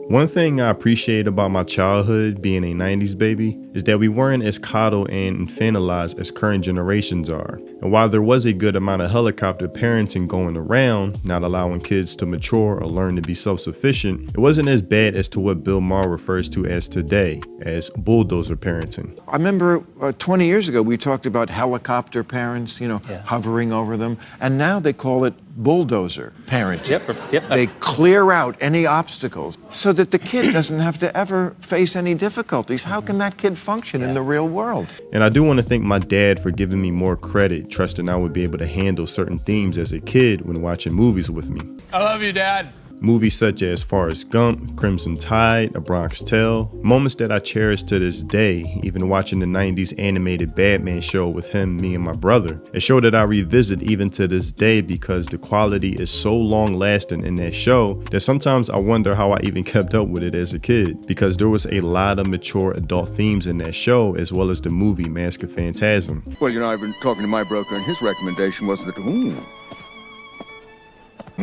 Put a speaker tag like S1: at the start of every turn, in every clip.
S1: One thing I appreciate about my childhood being a 90s baby is that we weren't as coddled and infantilized as current generations are. And while there was a good amount of helicopter parenting going around, not allowing kids to mature or learn to be self-sufficient, it wasn't as bad as to what Bill Maher refers to as today, as bulldozer parenting.
S2: I remember 20 years ago we talked about helicopter parents, hovering over them, and now they call it bulldozer parenting.
S3: Yep.
S2: They clear out any obstacles so that the kid doesn't have to ever face any difficulties. How can that kid function in the real world?
S1: And I do want to thank my dad for giving me more credit, trusting I would be able to handle certain themes as a kid when watching movies with me.
S3: I love you, Dad.
S1: Movies such as Forrest Gump, Crimson Tide, A Bronx Tale, moments that I cherish to this day, even watching the 90s animated Batman show with him, me, and my brother. A show that I revisit even to this day because the quality is so long lasting in that show that sometimes I wonder how I even kept up with it as a kid, because there was a lot of mature adult themes in that show as well as the movie Mask of Phantasm.
S4: Well, I've been talking to my broker and his recommendation was that,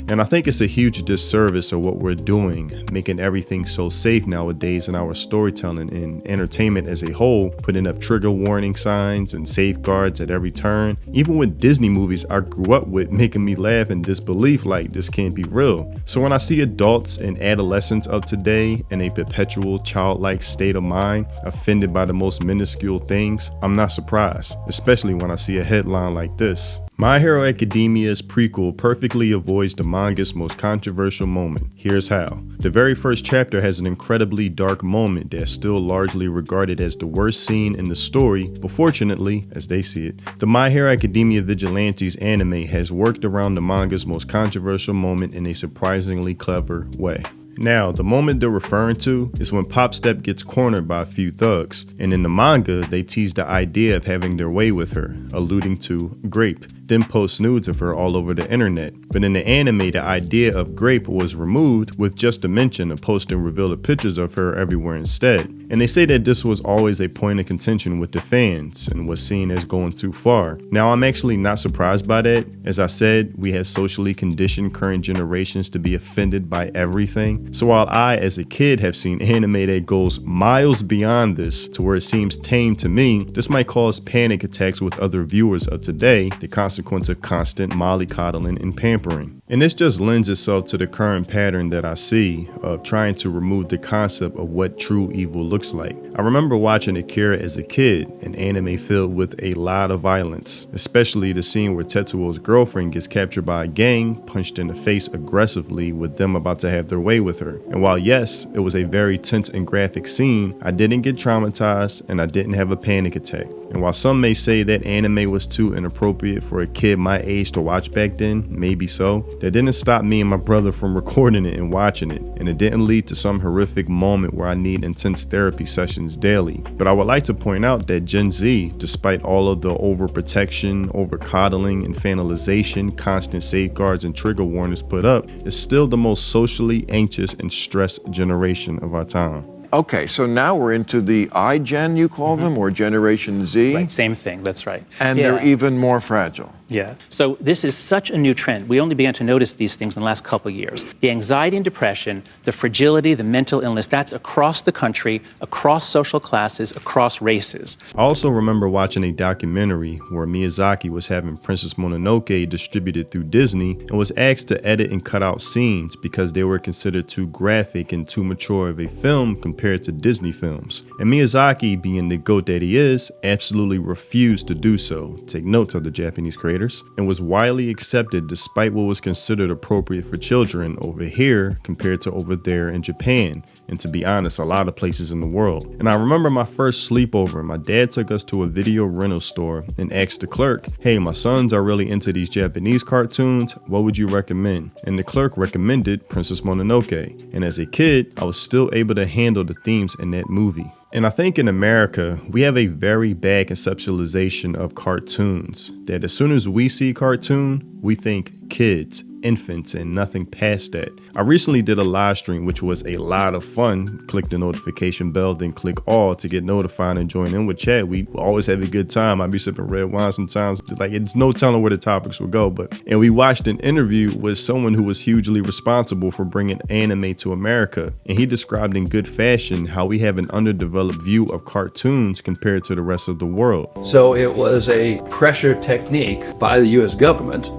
S1: And I think it's a huge disservice of what we're doing, making everything so safe nowadays in our storytelling and entertainment as a whole, putting up trigger warning signs and safeguards at every turn. Even with Disney movies I grew up with making me laugh in disbelief like this can't be real. So when I see adults and adolescents of today in a perpetual childlike state of mind, offended by the most minuscule things, I'm not surprised, especially when I see a headline like this. My Hero Academia's prequel perfectly avoids the manga's most controversial moment. Here's how. The very first chapter has an incredibly dark moment that's still largely regarded as the worst scene in the story, but fortunately, as they see it, the My Hero Academia Vigilantes anime has worked around the manga's most controversial moment in a surprisingly clever way. Now, the moment they're referring to is when Pop Step gets cornered by a few thugs, and in the manga, they tease the idea of having their way with her, alluding to Grape, then post nudes of her all over the internet. But in the anime, the idea of Grape was removed with just a mention of posting revealed pictures of her everywhere instead. And they say that this was always a point of contention with the fans and was seen as going too far. Now, I'm actually not surprised by that. As I said, we have socially conditioned current generations to be offended by everything. So while I, as a kid, have seen anime that goes miles beyond this to where it seems tame to me, this might cause panic attacks with other viewers of today, the consequence of constant mollycoddling and pampering. And this just lends itself to the current pattern that I see of trying to remove the concept of what true evil looks like. I remember watching Akira as a kid, an anime filled with a lot of violence, especially the scene where Tetsuo's girlfriend gets captured by a gang, punched in the face aggressively with them about to have their way with her. And while yes, it was a very tense and graphic scene, I didn't get traumatized and I didn't have a panic attack. And while some may say that anime was too inappropriate for a kid my age to watch back then, maybe so, that didn't stop me and my brother from recording it and watching it. And it didn't lead to some horrific moment where I need intense therapy sessions daily. But I would like to point out that Gen Z, despite all of the overprotection, over-coddling, infantilization, constant safeguards, and trigger warnings put up, is still the most socially anxious and stressed generation of our time.
S2: Okay, so now we're into the iGen, you call them, or Generation Z?
S3: Right, same thing, that's right.
S2: And they're even more fragile.
S3: Yeah. So this is such a new trend. We only began to notice these things in the last couple of years. The anxiety and depression, the fragility, the mental illness, that's across the country, across social classes, across races.
S1: I also remember watching a documentary where Miyazaki was having Princess Mononoke distributed through Disney and was asked to edit and cut out scenes because they were considered too graphic and too mature of a film compared to Disney films. And Miyazaki, being the GOAT that he is, absolutely refused to do so. Take note of the Japanese creators. And was widely accepted despite what was considered appropriate for children over here compared to over there in Japan, and to be honest, a lot of places in the world. And I remember my first sleepover, my dad took us to a video rental store and asked the clerk, hey, my sons are really into these Japanese cartoons, what would you recommend? And the clerk recommended Princess Mononoke. And as a kid, I was still able to handle the themes in that movie. And I think in America, we have a very bad conceptualization of cartoons, that as soon as we see cartoon, we think kids, infants, and nothing past that. I recently did a live stream, which was a lot of fun. Click the notification bell, then click all to get notified and join in with chat. We always have a good time. I be sipping red wine sometimes. Like, it's no telling where the topics will go. And we watched an interview with someone who was hugely responsible for bringing anime to America. And he described in good fashion how we have an underdeveloped view of cartoons compared to the rest of the world.
S5: So it was a pressure technique by the U.S. government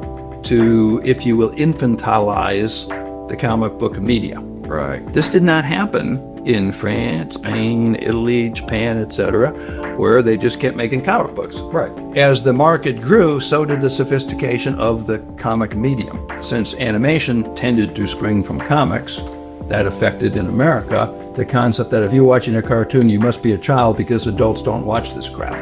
S5: to, if you will, infantilize the comic book media.
S2: Right.
S5: This did not happen in France, Spain, Italy, Japan, etc., where they just kept making comic books.
S2: Right.
S5: As the market grew, so did the sophistication of the comic medium. Since animation tended to spring from comics, that affected in America the concept that if you're watching a cartoon, you must be a child because adults don't watch this crap.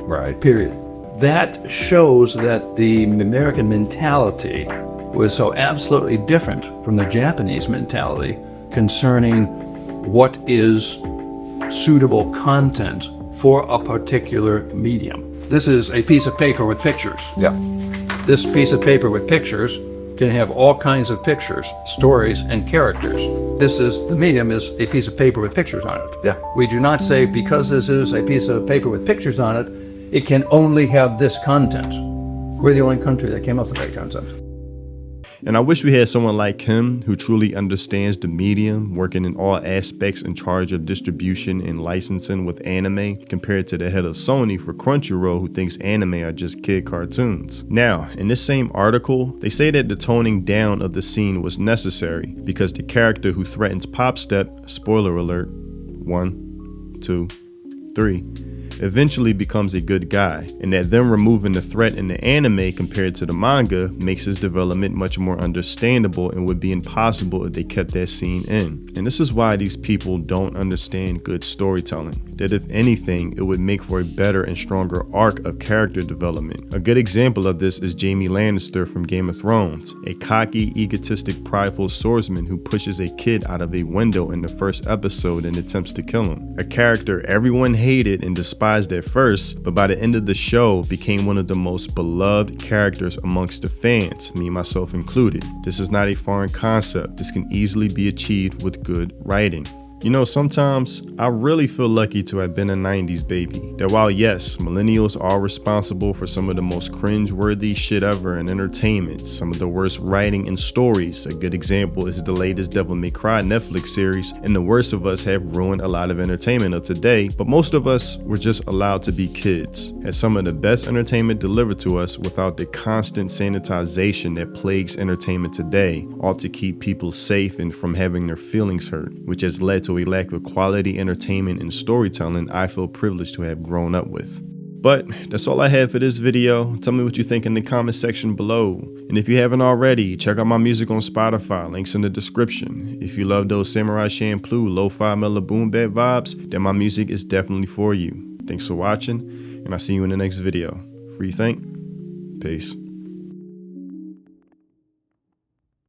S2: Right.
S5: Period. That shows that the American mentality was so absolutely different from the Japanese mentality concerning what is suitable content for a particular medium. This is a piece of paper with pictures.
S2: Yeah.
S5: This piece of paper with pictures can have all kinds of pictures, stories, and characters. The medium is a piece of paper with pictures on it.
S2: Yeah.
S5: We do not say because this is a piece of paper with pictures on it, it can only have this content. We're the only country that came up with that concept.
S1: And I wish we had someone like him who truly understands the medium, working in all aspects in charge of distribution and licensing with anime, compared to the head of Sony for Crunchyroll who thinks anime are just kid cartoons. Now, in this same article, they say that the toning down of the scene was necessary because the character who threatens Pop Step, spoiler alert, 1, 2, 3, eventually becomes a good guy, and that them removing the threat in the anime compared to the manga makes his development much more understandable and would be impossible if they kept that scene in. And this is why these people don't understand good storytelling. That if anything, it would make for a better and stronger arc of character development. A good example of this is Jaime Lannister from Game of Thrones, a cocky, egotistic, prideful swordsman who pushes a kid out of a window in the first episode and attempts to kill him. A character everyone hated and despised at first, but by the end of the show became one of the most beloved characters amongst the fans, me myself included. This is not a foreign concept. This can easily be achieved with good writing. You know, sometimes I really feel lucky to have been a 90s baby. That while yes, millennials are responsible for some of the most cringe-worthy shit ever in entertainment, some of the worst writing and stories. A good example is the latest Devil May Cry Netflix series, and the worst of us have ruined a lot of entertainment of today, but most of us were just allowed to be kids. Had some of the best entertainment delivered to us without the constant sanitization that plagues entertainment today, all to keep people safe and from having their feelings hurt, which has led to a lack of quality entertainment and storytelling I feel privileged to have grown up with. But that's all I have for this video. Tell me what you think in the comment section below. And if you haven't already, check out my music on Spotify, links in the description. If you love those Samurai Champloo, lo-fi mellow boom bap vibes, then my music is definitely for you. Thanks for watching, and I'll see you in the next video. Free think. Peace.